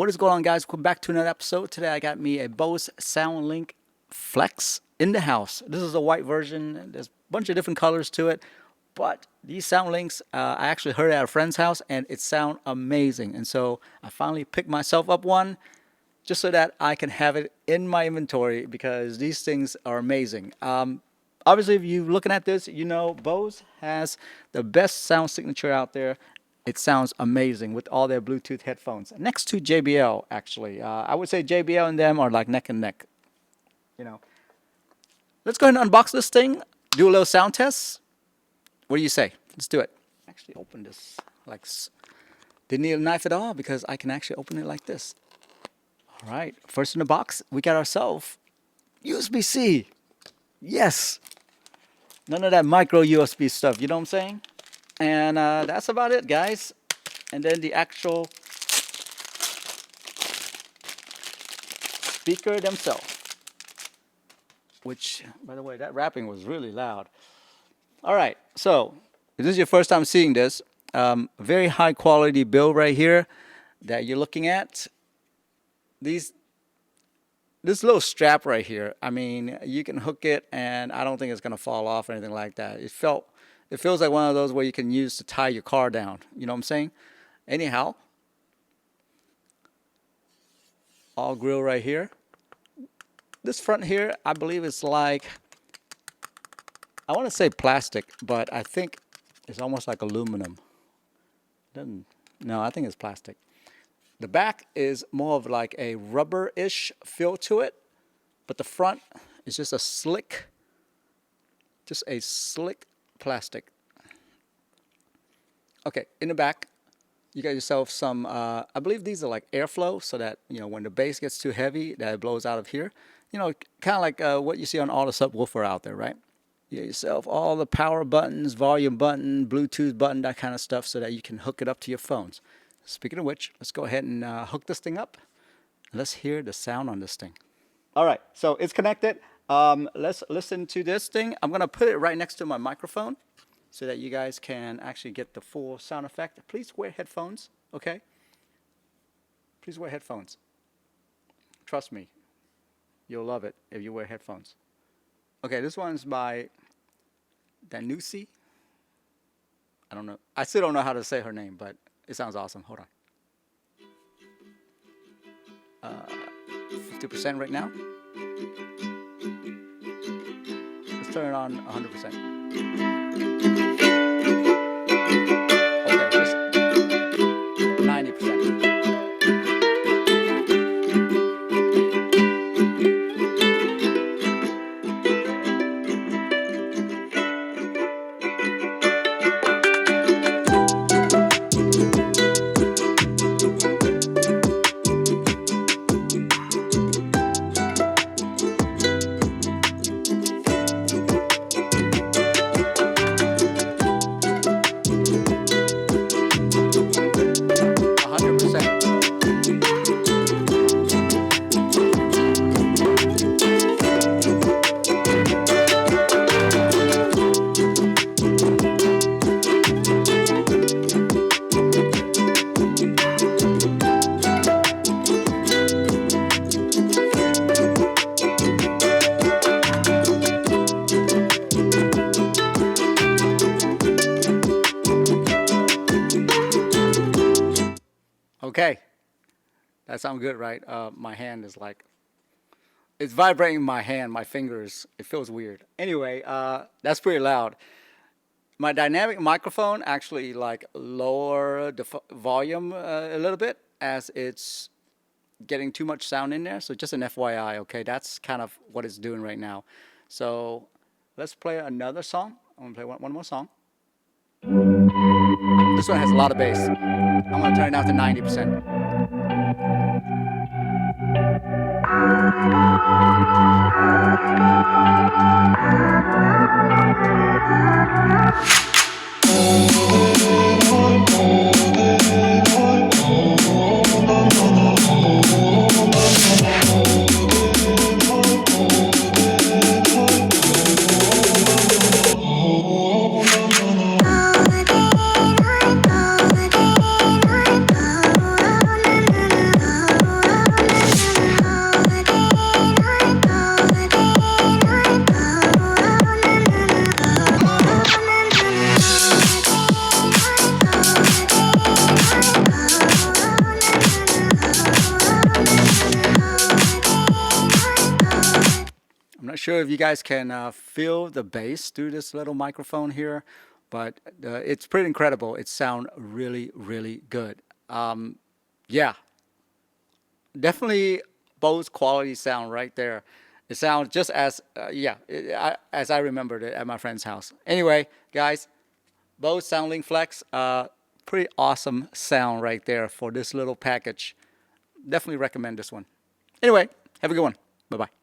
What is going on, guys? Welcome back to another episode. Today I got me a Bose SoundLink Flex in the house. This is a white version. There's a bunch of different colors to it, but these SoundLinks, I actually heard it at a friend's house, and it sound amazing. And so I finally picked myself up one just so that I can have it in my inventory because these things are amazing. Obviously, if you're looking at this, you know Bose has the best sound signature out there. It sounds amazing with all their Bluetooth headphones. Next to JBL, actually. I would say JBL and them are like neck and neck. You know. Let's go ahead and unbox this thing. Do a little sound test. What do you say? Let's do it. Actually, open this like. Didn't need a knife at all because I can actually open it like this. All right. First in the box, we got ourselves USB-C. Yes. None of that micro USB stuff. You know what I'm saying? And that's about it, guys. And then the actual speaker themselves. Which, by the way, that wrapping was really loud. All right, so if this is your first time seeing this, very high quality build right here that you're looking at. This little strap right here, I mean, you can hook it and I don't think it's going to fall off or anything like that. It feels like one of those where you can use to tie your car down. You know what I'm saying? Anyhow, all grill right here. This front here, I believe it's like, I want to say plastic, but I think it's almost like aluminum. No, I think it's plastic. The back is more of like a rubber-ish feel to it, but the front is just a slick plastic. Okay, in the back, you got yourself some, I believe these are like airflow so that, you know, when the bass gets too heavy, that it blows out of here. You know, kind of like what you see on all the subwoofer out there, right? You get yourself all the power buttons, volume button, Bluetooth button, that kind of stuff so that you can hook it up to your phones. Speaking of which, let's go ahead and hook this thing up. Let's hear the sound on this thing. All right, so it's connected. Let's listen to this thing. I'm going to put it right next to my microphone so that you guys can actually get the full sound effect. Please wear headphones, okay? Please wear headphones. Trust me, you'll love it if you wear headphones. Okay, this one's by Danusi. I don't know. I still don't know how to say her name, but it sounds awesome. Hold on. 50% right now. Let's turn it on 100%. Okay, just 90%. Okay, that sounds good, right? My hand is like, it's vibrating my hand, my fingers. It feels weird. Anyway, that's pretty loud. My dynamic microphone actually like lower the volume a little bit as it's getting too much sound in there. So just an FYI, okay? That's kind of what it's doing right now. So let's play another song. I'm gonna play one more song. This one has a lot of bass. I'm going to turn it down to 90%. sure if you guys can feel the bass through this little microphone here, but it's pretty incredible. It sounds really, really good. Yeah, definitely Bose quality sound right there. It sounds just as as I remembered it at my friend's house. Anyway, guys, Bose SoundLink Flex, pretty awesome sound right there for this little package. Definitely recommend this one. Anyway, have a good one. Bye bye.